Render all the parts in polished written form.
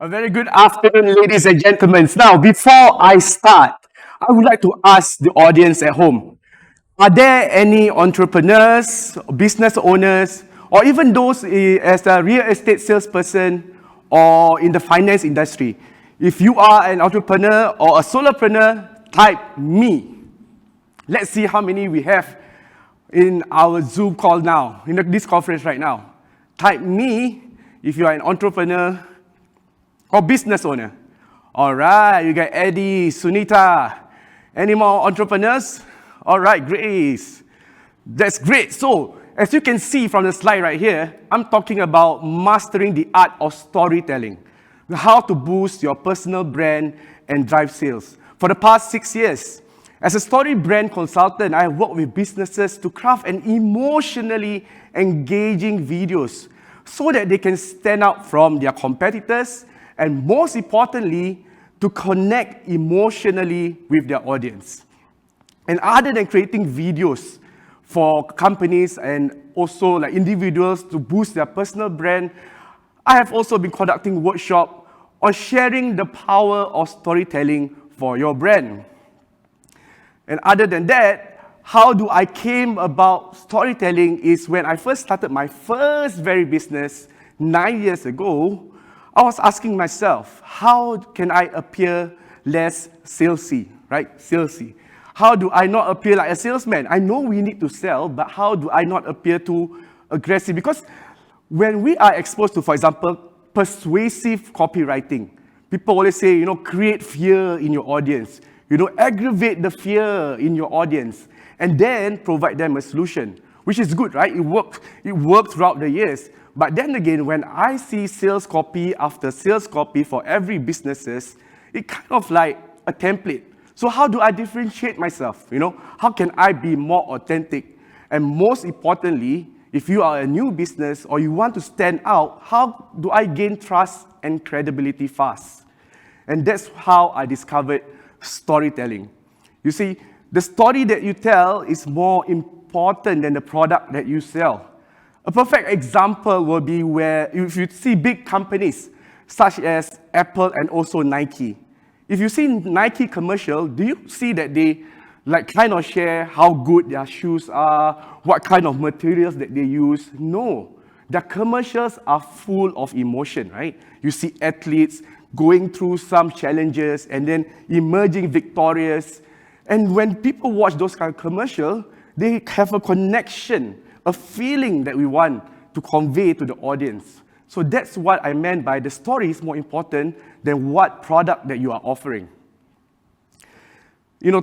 A very good afternoon, ladies and gentlemen. Now, before I start, I would like to ask the audience at home, are there any entrepreneurs, business owners, or even those as a real estate salesperson or in the finance industry? If you are an entrepreneur or a solopreneur, type me. Let's see how many we have in our Zoom call now, in this conference right now. Type me if you are an entrepreneur or business owner. All right, you got Eddie, Sunita. Any more entrepreneurs? All right, Grace. That's great. So, as you can see from the slide right here, I'm talking about mastering the art of storytelling, how to boost your personal brand and drive sales. For the past 6 years, as a story brand consultant, I have worked with businesses to craft an emotionally engaging videos so that they can stand out from their competitors and most importantly, to connect emotionally with their audience. And other than creating videos for companies and also like individuals to boost their personal brand, I have also been conducting workshops on sharing the power of storytelling for your brand. And other than that, how do I came about storytelling is when I first started my first very business 9 years ago, I was asking myself, how can I appear less salesy, right? Salesy. How do I not appear like a salesman? I know we need to sell, but how do I not appear too aggressive? Because when we are exposed to, for example, persuasive copywriting, people always say, create fear in your audience. Aggravate the fear in your audience, and then provide them a solution, which is good, right? It worked throughout the years. But then again, when I see sales copy after sales copy for every businesses, it kind of like a template. So how do I differentiate myself? How can I be more authentic? And most importantly, if you are a new business or you want to stand out, how do I gain trust and credibility fast? And that's how I discovered storytelling. You see, the story that you tell is more important than the product that you sell. A perfect example will be where if you see big companies such as Apple and also Nike. If you see Nike commercial, do you see that they kind of share how good their shoes are, what kind of materials that they use? No. The commercials are full of emotion, right? You see athletes going through some challenges and then emerging victorious. And when people watch those kind of commercials, they have a connection, a feeling that we want to convey to the audience. So that's what I meant by the story is more important than what product that you are offering.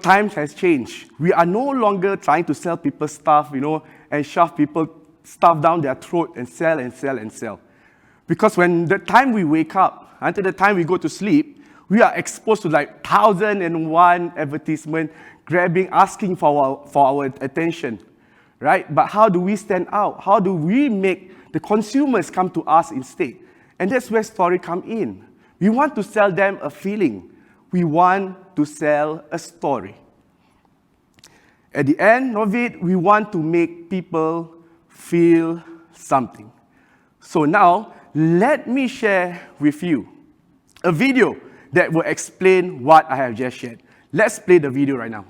Times has changed. We are no longer trying to sell people stuff, and shove people stuff down their throat and sell and sell and sell. Because when the time we wake up, until the time we go to sleep, we are exposed to 1,001 advertisement asking for our attention. Right? But how do we stand out? How do we make the consumers come to us instead? And that's where story come in. We want to sell them a feeling. We want to sell a story. At the end of it, we want to make people feel something. So now, let me share with you a video that will explain what I have just shared. Let's play the video right now.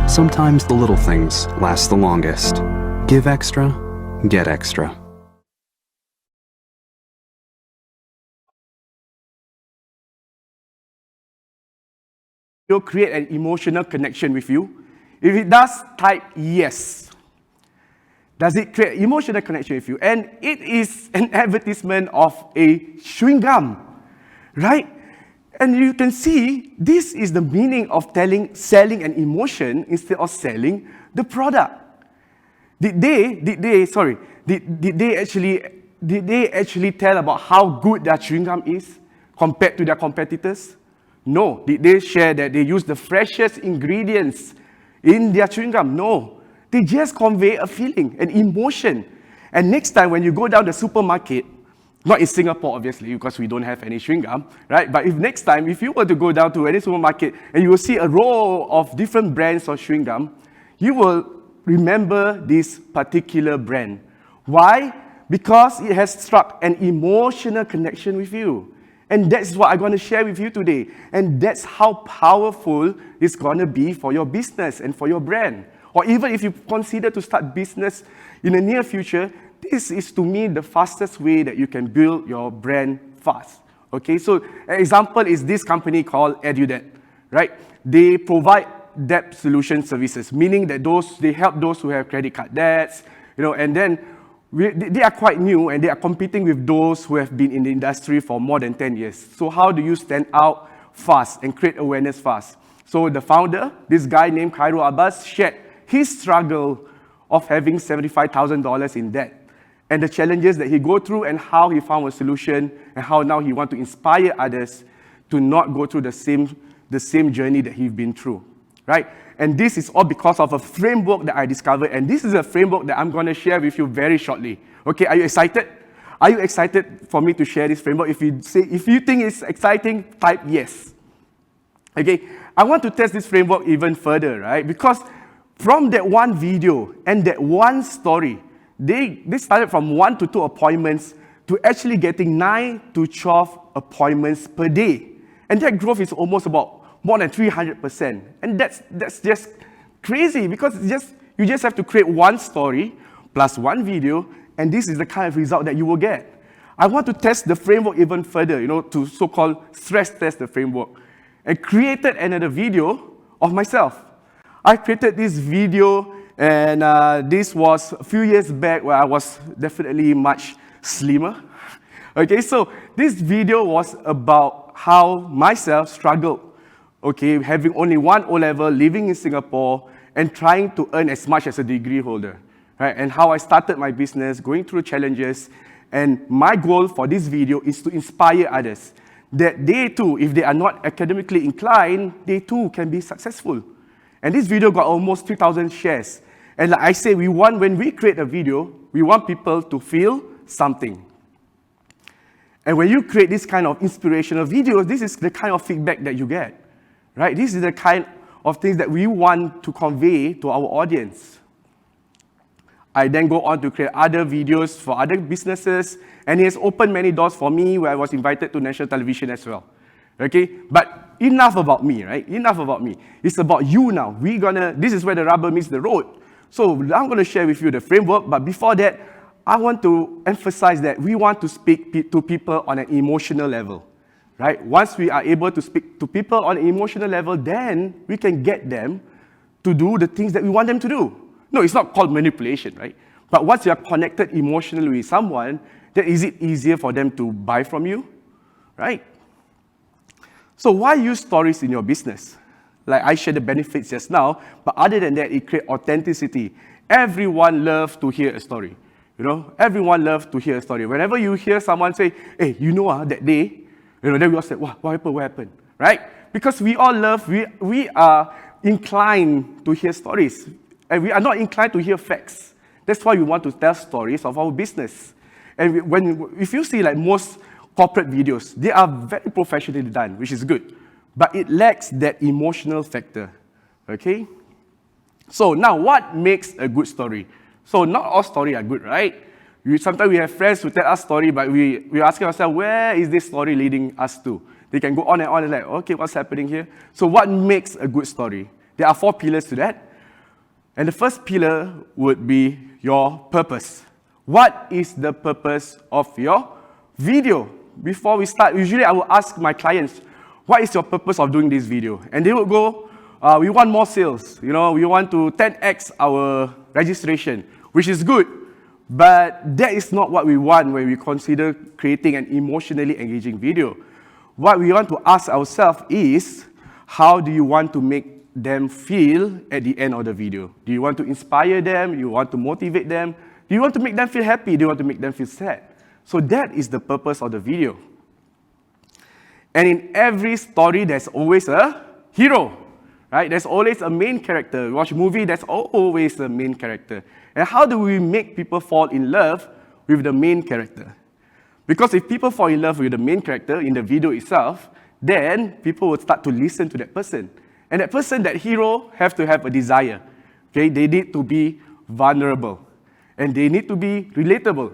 Sometimes the little things last the longest. Give extra, get extra. video create an emotional connection with you? If it does, type yes. Does it create emotional connection with you? And it is an advertisement of a chewing gum, right? And you can see this is the meaning of selling an emotion instead of selling the product. Did they actually tell about how good their chewing gum is compared to their competitors? No. Did they share that they use the freshest ingredients in their chewing gum? No. They just convey a feeling, an emotion. And next time when you go down the supermarket, not in Singapore obviously, because we don't have any chewing gum, right? But if you were to go down to any supermarket and you will see a row of different brands of chewing gum, you will remember this particular brand. Why? Because it has struck an emotional connection with you. And that's what I'm going to share with you today. And that's how powerful it's going to be for your business and for your brand. Or even if you consider to start business in the near future, this is to me the fastest way that you can build your brand fast. Okay, so an example is this company called EduDebt, right? They provide debt solution services, meaning that they help those who have credit card debts, and then they are quite new and they are competing with those who have been in the industry for more than 10 years. So how do you stand out fast and create awareness fast? So the founder, this guy named Khairul Abbas, shared his struggle of having $75,000 in debt and the challenges that he go through and how he found a solution and how now he wants to inspire others to not go through the same journey that he's been through, right? And this is all because of a framework that I discovered, and this is a framework that I'm going to share with you very shortly. Okay, are you excited? Are you excited for me to share this framework? If you think it's exciting, type yes. Okay, I want to test this framework even further, right? Because from that one video and that one story, they started from 1 to 2 appointments to actually getting 9 to 12 appointments per day. And that growth is almost about more than 300%. And that's just crazy because you just have to create one story plus one video, and this is the kind of result that you will get. I want to test the framework even further, to so-called stress test the framework, and created another video of myself. I created this video, and this was a few years back where I was definitely much slimmer. Okay, so this video was about how myself struggled, okay, having only one O-level, living in Singapore, and trying to earn as much as a degree holder, right? And how I started my business, going through challenges, and my goal for this video is to inspire others that they too, if they are not academically inclined, they too can be successful. And this video got almost 3,000 shares. And like I say, when we create a video, we want people to feel something. And when you create this kind of inspirational videos, this is the kind of feedback that you get, right? This is the kind of things that we want to convey to our audience. I then go on to create other videos for other businesses, and it has opened many doors for me where I was invited to national television as well. Okay? But enough about me, right? Enough about me. It's about you now. This is where the rubber meets the road. So I'm going to share with you the framework, but before that, I want to emphasize that we want to speak to people on an emotional level, right? Once we are able to speak to people on an emotional level, then we can get them to do the things that we want them to do. No, it's not called manipulation, right? But once you are connected emotionally with someone, then is it easier for them to buy from you, right? So why use stories in your business? Like I shared the benefits just now, but other than that, it creates authenticity. Everyone loves to hear a story. Everyone loves to hear a story. Whenever you hear someone say, hey, that day, then we all say, what happened, right? Because we are inclined to hear stories. And we are not inclined to hear facts. That's why we want to tell stories of our business. And if you see like most corporate videos, they are very professionally done, which is good. But it lacks that emotional factor, okay? So now, what makes a good story? So not all stories are good, right? Sometimes we have friends who tell us story, but we're asking ourselves, where is this story leading us to? They can go on and like, okay, what's happening here? So what makes a good story? There are 4 pillars to that. And the first pillar would be your purpose. What is the purpose of your video? Before we start, usually I will ask my clients, what is your purpose of doing this video? And they would go, we want more sales. We want to 10x our registration, which is good. But that is not what we want when we consider creating an emotionally engaging video. What we want to ask ourselves is, how do you want to make them feel at the end of the video? Do you want to inspire them? Do you want to motivate them? Do you want to make them feel happy? Do you want to make them feel sad? So that is the purpose of the video. And in every story, there's always a hero, right? There's always a main character. You watch a movie, there's always a main character. And how do we make people fall in love with the main character? Because if people fall in love with the main character in the video itself, then people will start to listen to that person. And that person, that hero, have to have a desire. Okay? They need to be vulnerable. And they need to be relatable,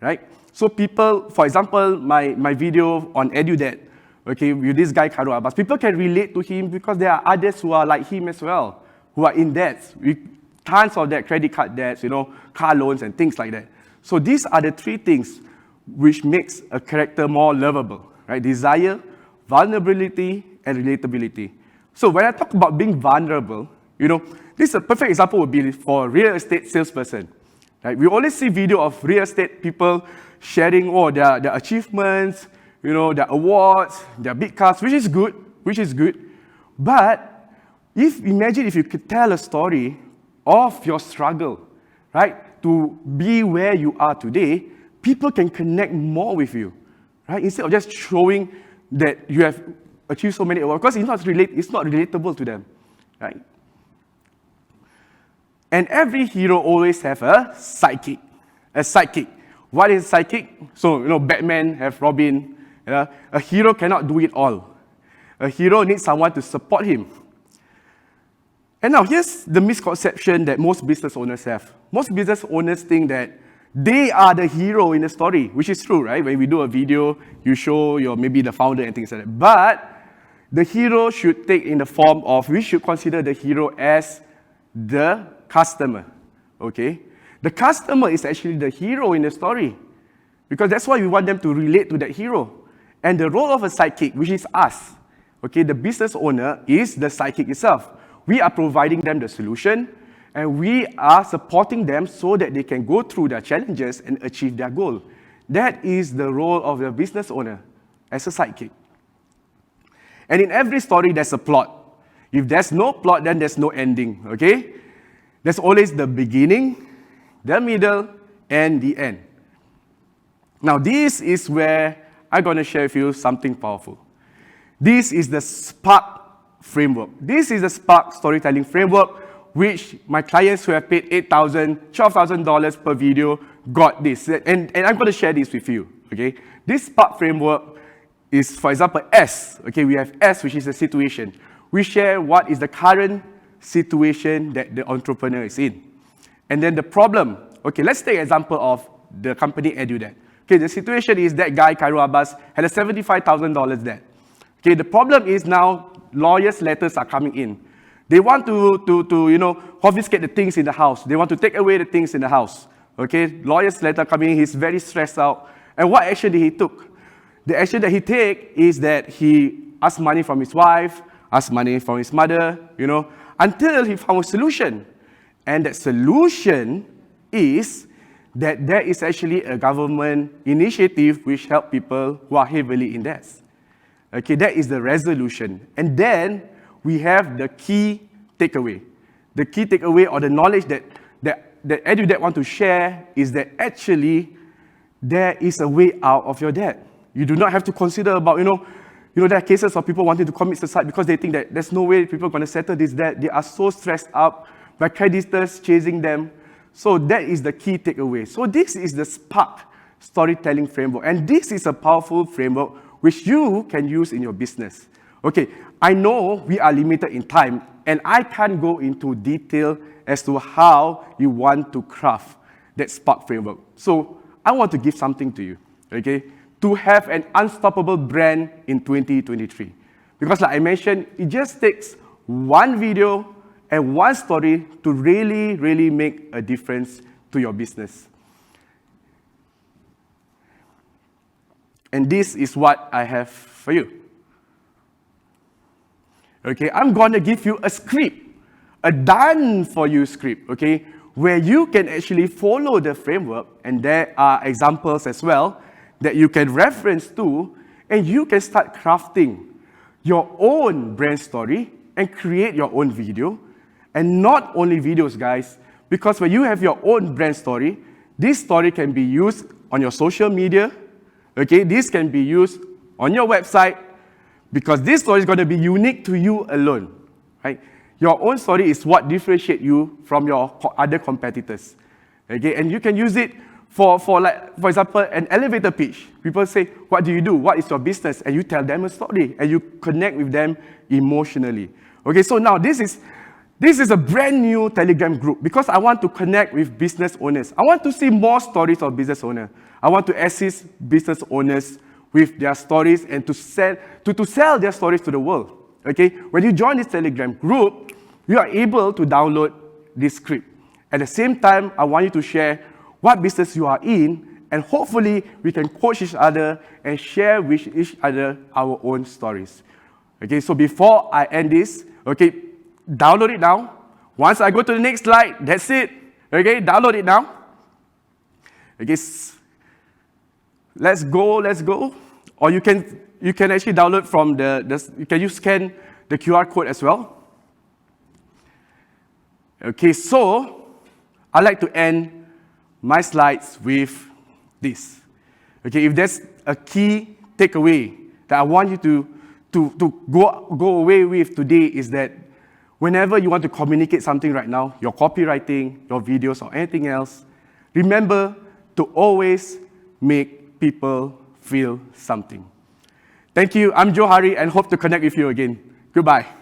right? So people, for example, my video on EduDad, okay, with this guy, Khairul Abbas, people can relate to him because there are others who are like him as well, who are in debts, with tons of debt, credit card debts, car loans and things like that. So these are the three things which makes a character more lovable, right? Desire, vulnerability, and relatability. So when I talk about being vulnerable, this is a perfect example would be for a real estate salesperson. Right? We always see video of real estate people sharing their achievements, their awards, their big cars, which is good. But imagine if you could tell a story of your struggle, right? To be where you are today, people can connect more with you, right? Instead of just showing that you have achieved so many awards, because it's not relatable to them, right? And every hero always have a sidekick. A sidekick. What is a sidekick? So, Batman have Robin. A hero cannot do it all. A hero needs someone to support him. And now, here's the misconception that most business owners have. Most business owners think that they are the hero in the story, which is true, right? When we do a video, you show maybe the founder and things like that. But the hero should take in the form of, we should consider the hero as the customer, okay? The customer is actually the hero in the story because that's why we want them to relate to that hero. And the role of a sidekick, which is us, okay, the business owner is the sidekick itself. We are providing them the solution and we are supporting them so that they can go through their challenges and achieve their goal. That is the role of the business owner as a sidekick. And in every story, there's a plot. If there's no plot, then there's no ending, okay? There's always the beginning, the middle, and the end. Now, this is where I'm going to share with you something powerful. This is the Spark framework. This is the Spark storytelling framework, which my clients who have paid $8,000, $12,000 per video got this. And I'm going to share this with you, okay? This Spark framework is, for example, S. Okay, we have S, which is a situation. We share what is the current situation that the entrepreneur is in. And then the problem. Okay, let's take an example of the company EduDad. Okay, the situation is that guy, Khairul Abbas, had a $75,000 debt. Okay, the problem is now lawyers' letters are coming in. They want to confiscate the things in the house. They want to take away the things in the house. Okay, lawyer's letter coming in, he's very stressed out. And what action did he took? The action that he take is that he asked money from his wife, asked money from his mother, until he found a solution. And that solution is that there is actually a government initiative which help people who are heavily in debt. Okay, that is the resolution. And then we have the key takeaway. The key takeaway or the knowledge that EduDad want to share is that actually there is a way out of your debt. You do not have to consider about, there are cases of people wanting to commit suicide because they think that there's no way people are going to settle this debt. They are so stressed out by creditors chasing them. So that is the key takeaway. So this is the Spark storytelling framework. And this is a powerful framework which you can use in your business. Okay, I know we are limited in time, and I can't go into detail as to how you want to craft that Spark framework. So I want to give something to you, okay, to have an unstoppable brand in 2023. Because like I mentioned, it just takes one video and one story to really, really make a difference to your business. And this is what I have for you. Okay, I'm going to give you a script, a done-for-you script, okay, where you can actually follow the framework, and there are examples as well that you can reference to, and you can start crafting your own brand story and create your own video. And not only videos, guys, because when you have your own brand story, this story can be used on your social media, okay? This can be used on your website, because this story is going to be unique to you alone, right? Your own story is what differentiates you from your other competitors, okay? And you can use it for example, an elevator pitch. People say, what do you do? What is your business? And you tell them a story, and you connect with them emotionally. Okay, so now this is a brand new Telegram group because I want to connect with business owners. I want to see more stories of business owners. I want to assist business owners with their stories and to sell their stories to the world. Okay? When you join this Telegram group, you are able to download this script. At the same time, I want you to share what business you are in, and hopefully we can coach each other and share with each other our own stories. Okay, so before I end this, okay, download it now. Once I go to the next slide, that's it. Okay, download it now. Okay, let's go. Or you can actually download from can you scan the QR code as well? Okay, so I'd like to end my slides with this. Okay, if there's a key takeaway that I want you to go away with today is that whenever you want to communicate something right now, your copywriting, your videos, or anything else, remember to always make people feel something. Thank you. I'm Joe Hari and hope to connect with you again. Goodbye.